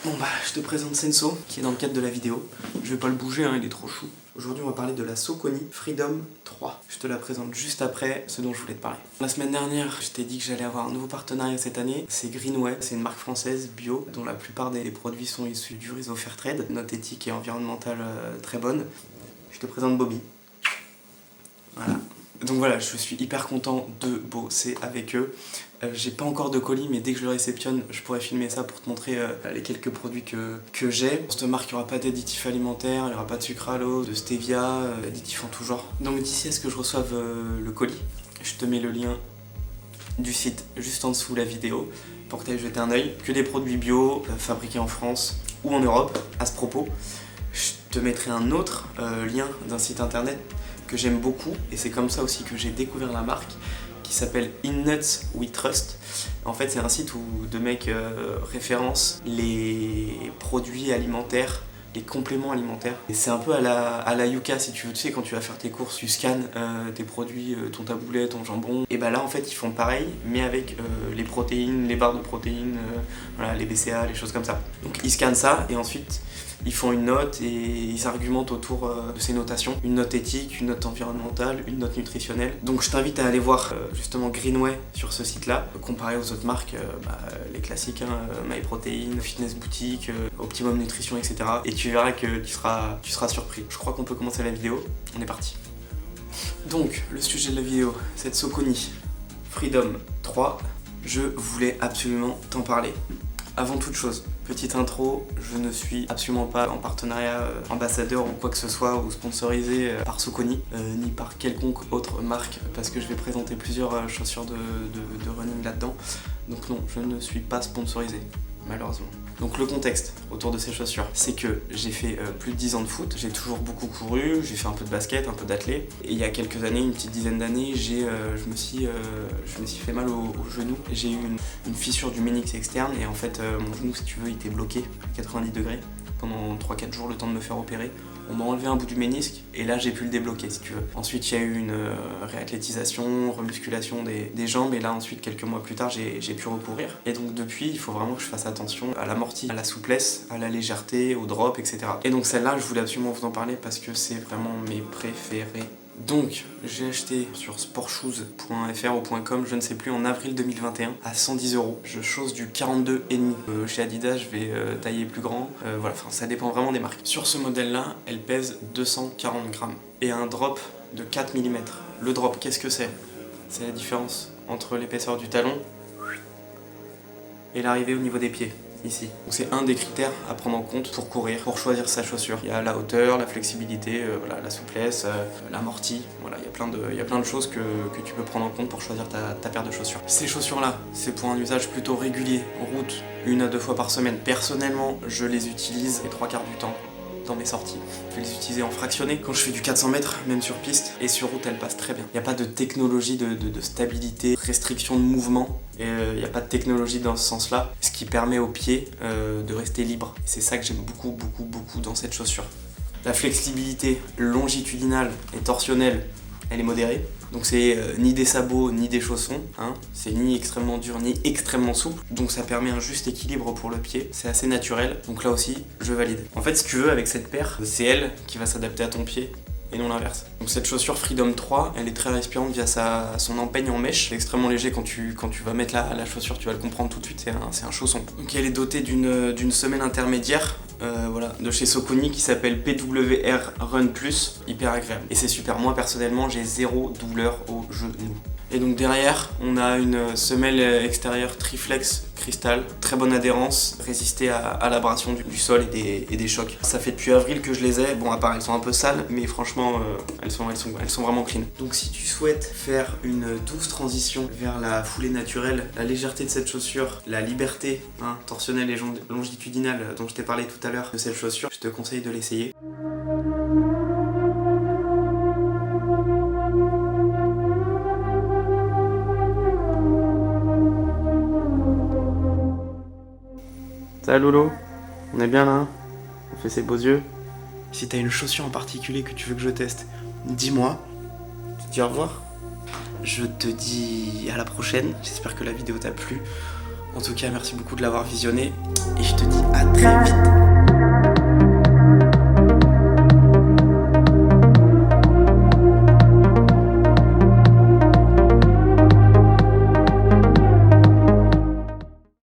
Bon bah, je te présente Senso, qui est dans le cadre de la vidéo. Je vais pas le bouger, hein, il est trop chou. Aujourd'hui, on va parler de la Saucony Freedom 3. Je te la présente juste après ce dont je voulais te parler. La semaine dernière, je t'ai dit que j'allais avoir un nouveau partenariat cette année. C'est Greenway, c'est une marque française bio, dont la plupart des produits sont issus du réseau Fairtrade. Note éthique et environnementale très bonne. Je te présente Bobby. Voilà. Donc voilà, je suis hyper content de bosser avec eux. J'ai pas encore de colis, mais dès que je le réceptionne, je pourrais filmer ça pour te montrer les quelques produits que j'ai. Pour cette marque, il n'y aura pas d'additifs alimentaires, il n'y aura pas de sucralose, de stevia, additifs en tout genre. Donc d'ici à ce que je reçoive le colis, je te mets le lien du site juste en dessous la vidéo pour que tu ailles jeter un œil. Que des produits bio, fabriqués en France ou en Europe. À ce propos, je te mettrai un autre lien d'un site internet que j'aime beaucoup, et c'est comme ça aussi que j'ai découvert la marque, qui s'appelle In Nuts We Trust. En fait, c'est un site où deux mecs référencent les produits alimentaires, les compléments alimentaires. Et c'est un peu à la Yuka, si tu veux. Tu sais, quand tu vas faire tes courses, tu scannes tes produits, ton taboulet, ton jambon. Et bah là, en fait, ils font pareil, mais avec les protéines, les barres de protéines, voilà, les BCA, les choses comme ça. Donc ils scannent ça, et ensuite ils font une note et ils argumentent autour de ces notations. Une note éthique, une note environnementale, une note nutritionnelle. Donc je t'invite à aller voir justement Greenway sur ce site-là, comparé aux autres marques, les classiques, hein, MyProtein, Fitness Boutique, Optimum Nutrition, etc. Et tu verras que tu seras surpris. Je crois qu'on peut commencer la vidéo. On est parti. Donc, le sujet de la vidéo, cette Saucony Freedom 3, je voulais absolument t'en parler. Avant toute chose, petite intro, je ne suis absolument pas en partenariat ambassadeur ou quoi que ce soit, ou sponsorisé par Saucony, ni par quelconque autre marque, parce que je vais présenter plusieurs chaussures de running là-dedans. Donc non, je ne suis pas sponsorisé, malheureusement. Donc le contexte autour de ces chaussures, c'est que j'ai fait plus de 10 ans de foot, j'ai toujours beaucoup couru, j'ai fait un peu de basket, un peu d'athlé, et il y a quelques années, une petite dizaine d'années, je me suis fait mal au genou. J'ai eu une fissure du ménix externe, et en fait mon genou, si tu veux, il était bloqué à 90 degrés pendant 3-4 jours, le temps de me faire opérer. On m'a enlevé un bout du ménisque et là j'ai pu le débloquer, si tu veux. Ensuite il y a eu une réathlétisation, remusculation des jambes, et là ensuite quelques mois plus tard j'ai pu recourir. Et donc depuis il faut vraiment que je fasse attention à l'amorti, à la souplesse, à la légèreté, au drop, etc. Et donc celle-là je voulais absolument vous en parler parce que c'est vraiment mes préférés. Donc j'ai acheté sur sportshoes.fr ou .com, je ne sais plus, en avril 2021 à 110 €. Je chausse du 42,5. Chez Adidas je vais tailler plus grand, voilà, enfin ça dépend vraiment des marques. Sur ce modèle là, elle pèse 240 grammes et a un drop de 4 mm. Le drop, qu'est-ce que c'est? C'est la différence entre l'épaisseur du talon et l'arrivée au niveau des pieds. Ici. Donc c'est un des critères à prendre en compte pour courir, pour choisir sa chaussure. Il y a la hauteur, la flexibilité, voilà, la souplesse, l'amorti. Voilà, il y a plein de choses que tu peux prendre en compte pour choisir ta paire de chaussures. Ces chaussures-là, c'est pour un usage plutôt régulier, en route, 1 à 2 fois par semaine. Personnellement, je les utilise les 3/4 du temps dans mes sorties. Je vais les utiliser en fractionné quand je fais du 400 mètres, même sur piste, et sur route elles passent très bien. Il n'y a pas de technologie de stabilité, restriction de mouvement, et il n'y a pas de technologie dans ce sens-là, ce qui permet aux pieds de rester libres. C'est ça que j'aime beaucoup dans cette chaussure. La flexibilité longitudinale et torsionnelle, elle est modérée. Donc c'est ni des sabots ni des chaussons, hein. C'est ni extrêmement dur ni extrêmement souple. Donc ça permet un juste équilibre pour le pied. C'est assez naturel. Donc là aussi, je valide. En fait, si tu veux, avec cette paire, c'est elle qui va s'adapter à ton pied et non l'inverse. Donc cette chaussure Freedom 3, elle est très respirante via son empeigne en mèche. C'est extrêmement léger quand tu vas mettre la chaussure, tu vas le comprendre tout de suite, c'est un chausson. Donc elle est dotée d'une semelle intermédiaire, voilà, de chez Saucony, qui s'appelle PWR Run Plus, hyper agréable. Et c'est super, moi personnellement j'ai 0 douleur au genou. Et donc derrière, on a une semelle extérieure Triflex Cristal, très bonne adhérence, résister à l'abrasion du sol et des chocs. Ça fait depuis avril que je les ai, bon à part elles sont un peu sales, mais franchement elles sont vraiment clean. Donc si tu souhaites faire une douce transition vers la foulée naturelle, la légèreté de cette chaussure, la liberté torsionnelle et longitudinale dont je t'ai parlé tout à l'heure de cette chaussure, je te conseille de l'essayer. Salut Lolo, on est bien là? On fait ses beaux yeux? Si t'as une chaussure en particulier que tu veux que je teste, dis-moi. Je te dis au revoir. Je te dis à la prochaine, j'espère que la vidéo t'a plu. En tout cas, merci beaucoup de l'avoir visionné et je te dis à très vite.